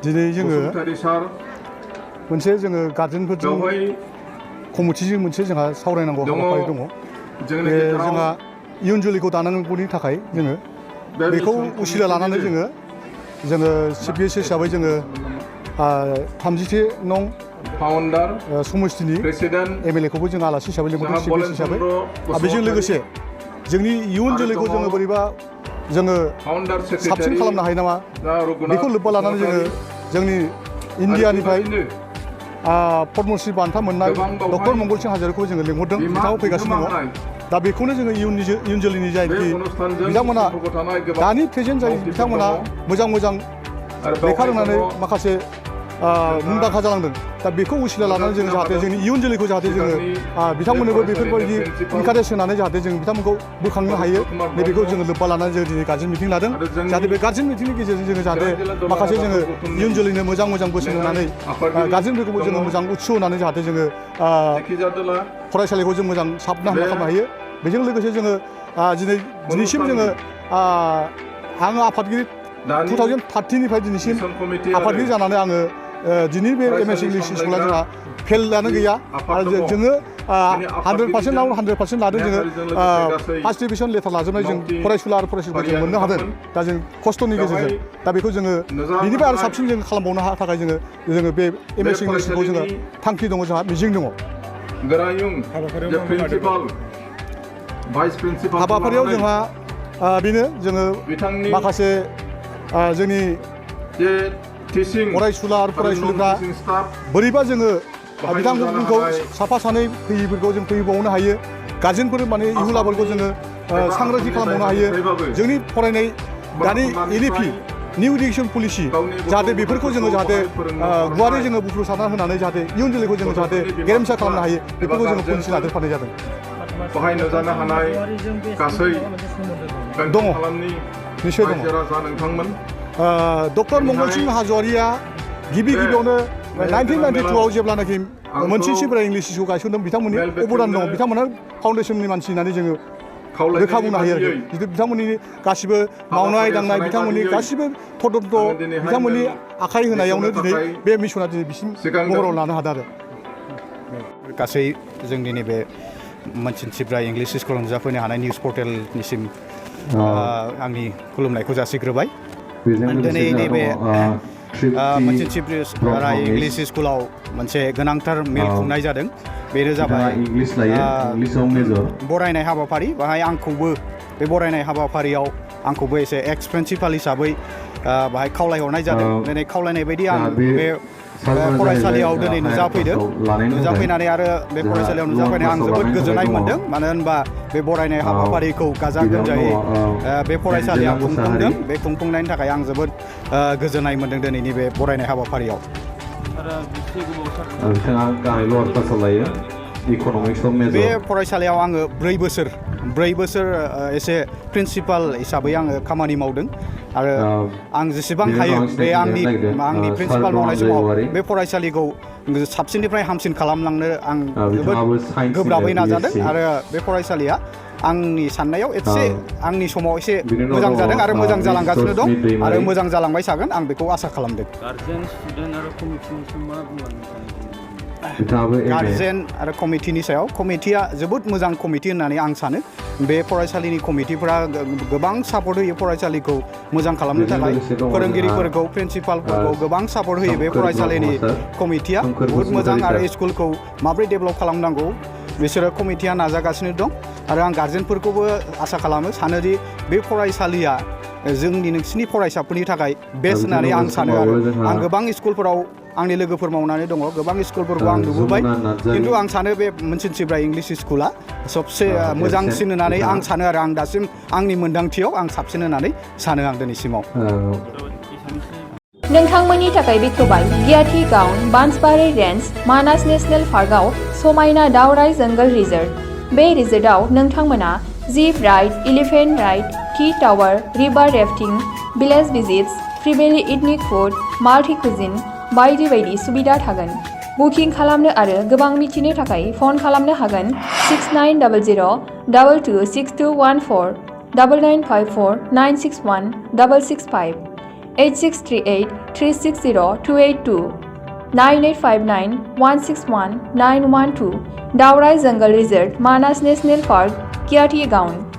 दिनै जोङो मोनसे जोङो गार्जेनफोरजों कमिटिजों मोनसे जोंहा सावरायनांगौ हाबाफारि दङ बे जोंहा इयुन जोलैखौ दानांगौनि थाखाय जोङो बेखौ उसिला लानानै जोङो चिफ गेस्ट हिसाबै जोङो 30 नं समस्तिनि MLA खौबो जों आलासि हिसाबै लिंहरदों चिफ गेस्ट हिसाबै बेजों लोगोसे जोंनि इयुन जोलैखौ जोङो बोरैबा जोङो साबसिन खालामनो हायो नामा बेखौ लोब्बा लानानै जोङो जोंनि इन्डियानिफ्राय पद्मश्री बान्था मोननाय डक्टर मंगल सिं हाज'रिकाखौ जोङो लिंहरदों बिथाङा फैगासिनो दङ दा बेखौनो जोङो इयुन जोलैनि जायनोखि बिथांमोना दानि प्रेजेन्ट जाय बिथांमोना मोजां लेखा रोंनानै माखासे मुंदांखा जालांदों दा बेखौ उसिला लानानै जों जाहाथे जोंनि इयुन जोलैखौ जाहाथे जोङो बिथांमोननोबो बेफोरबायदि इनकारेज होनानै जाहाथे जों बिथांमोनखौ बोखांनो हायो नैबेखौ जोङो लोब्बा लानानै जों दिनै गार्जेन मिटिं लादों जाहाथे बे गार्जेन मिटिंनि गेजेरजों जोङो जाहाथे माखासे जोङो इयुन जोलैनो मोजां बोसोन होनानै गार्जेनफोरखौबो जोङो मोजां उत्स होनानै जाहाथे जोङो फरायसालिखौ जों मोजां साबना हामना खालामनो हायो बेजों लोगोसे जोङो दिनैसिम जोङो आङो आफादगिरि 2013 निफ्राय दिनैसिम आफादगिरि जानानै आङो दिनै बे MSc इंलिश स्कुला जोंहा फेलआनो गैया आरो जोङो 100% आव 100% लादों जोङो फार्स्ट डिभिजन लेटार लाजोबनाय जों फरायसुला आरो फरायसुलिफोरखौ जों मोननो हादों दा जों खस्थ'नि गेजेरजों दा बेखौ जोङो बिनिफ्राय आरो साबसिन जों खालामबावनो थाखाय जोङो बे MSc इंलिशखौ जोङो थांखि दङ जोंहा मिजिं दङ हाबाफारियाव जोंहा बेनो जोङो माखासे जोंनि फरायसुला आरो फरायसुलिफ्रा बोरैबा जोङो बिथांमोनखौ साफा सानै फैयिफोरखौ जों फैबावनो हायो गार्जेनफोर माने इयुलाफोरखौ जोङो सांग्रांथि खालामबावनो हायो जोंनि फरायनाय दानि LEP निउ इडुकेसन पलिसि जाहाथे बेफोरखौ जोङो जाहाथे गुवारै जोङो बुफ्रुसारना होनानै जाहाथे इयुन जोलैखौ जोङो जाहाथे गेरेमसा खालामनो हायो बेफोरखौ जोङो पलिसि लादेरफानाय जादों बाहायनो जानो हानाय गासै दङ निश्चय दङ डक्टर मंगल सिं हाज'वारिया गिबियावनो 1992 आव जेब्लानाखि मोनसे इंलिश स्कुल गायसनदों बिथांमोननि अबदान दङ बिथांमोना फाउन्डेसननि मानसि होननानै जोङो रोखा बुंनो हायो बिथांमोननि गासिबो मावनाय दांनाय बिथांमोननि गासिबो तदन्त बिथांमोननि आखाइ होनायावनो दिनै बे मिसना दिनै बिसिम महराव लानो हादों आरो गासै जोंनि नैबे मोनसिनसिफ्रा इंलिश स्कुलाव नुजाफैनो हानाय निउस पर्टेलनिसिम आंनि खुलुमनायखौ जासिग्रोबाय दिनै नैबे मोनसिनसिफ्रा इंलिश स्कुलाव मोनसे गोनांथार मेल खुंनाय जादों बेनो जाबाय बरायनाय हाबाफारि बाहाय आंखौबो बे बरायनाय हाबाफारियाव आंखौबो एसे एक्स प्रिन्सिपाल हिसाबै बाहाय खावलायहरनाय जादों दिनै खावलायनाय बायदि आं बे फरायसालियाव दिनै नुजाफैनानै आरो बे फरायसालियाव नुजाफैनाय आं जोबोद गोजोननाय मोन्दों मानो होनबा बे बरायनाय हाबाफारिखौ गाजा गोमजायै बे फरायसालिया खुंफुंदों बे खुंफुंनायनि थाखाय आं जोबोद गोजोननाय मोन्दों दिनैनि बे बरायनाय हाबाफारियाव बे फरायसालियाव आङो 4 बोसोर एसे प्रिन्सिपाल हिसाबै आङो खामानि मावदों आरो आं जेसेबां हायो बे आंनि प्रिन्सिपाल मावनाय समाव बे फरायसालिखौ साबसिननिफ्राय हामसिन खालामलांनो आं जोबोद गोब्राबै नाजादों आरो बे फरायसालिया आंनि साननायाव एसे आंनि समाव एसे मोजां जादों आरो मोजां जालांगासिनो दं आरो मोजां जालांबाय थागोन आं बेखौ आसा खालामदों गार्जेन आरो कमिटिनि सायाव कमिटिया जोबोद मोजां कमिटि होननानै आं सानो बे फरायसालिनि कमिटिफोरा गोबां सापर्ट होयो फरायसालिखौ मोजां खालामनो थाखाय फोरोंगिरिफोरखौ प्रिन्सिपालफोरखौ गोबां सापर्ट होयो बे फरायसालिनि कमिटिया बहुद मोजां आरो स्कुलखौ माबोरै डेभेलप खालामनांगौ बिसोरो कमिटिया नाजागासिनो दं आरो आं गार्जेनफोरखौबो आसा खालामो सानोदि बे फरायसालिया जोंनि नोंसिनि फरायसाफोरनि थाखाय बेस्ट होननानै आं सानो आरो आं गोबां स्कुलफोराव आंनि लोगोफोर मावनानै दङ गोबां स्कुलफोरखौ आं नुबोबाय खिन्थु आं सानो बे मोनसिनसिफ्रा इंलिश स्कुला सबसे मोजांसिन होननानै आं सानो आरो आं दासिम आंनि मोन्दांथियाव आं साबसिन होननानै सानो आं दिनैसिमाव नोंथांमोननि थाखाय बेखेवबाय गियाथि गाउन बांसबारि रेन्ज मानास नेशनेल पार्कआव समायना दावराइ जंगल रिजर्ट बे रिजर्टआव नोंथांमोना jeep ride elephant ride tea tower river rafting village visits फ्रिबेलि इथनिक फुड माल्टी कुजिन बायदि बायदि सुबिदा थागोन बुकिं खालामनो आरो गोबां मिथिनो थाखाय फन खालामनो हागोन 6900 226214 9954 961 665 8638 360 282 9859 161 912 Daurai Jungle Reserve, Manas National Park, Kiati Gaon.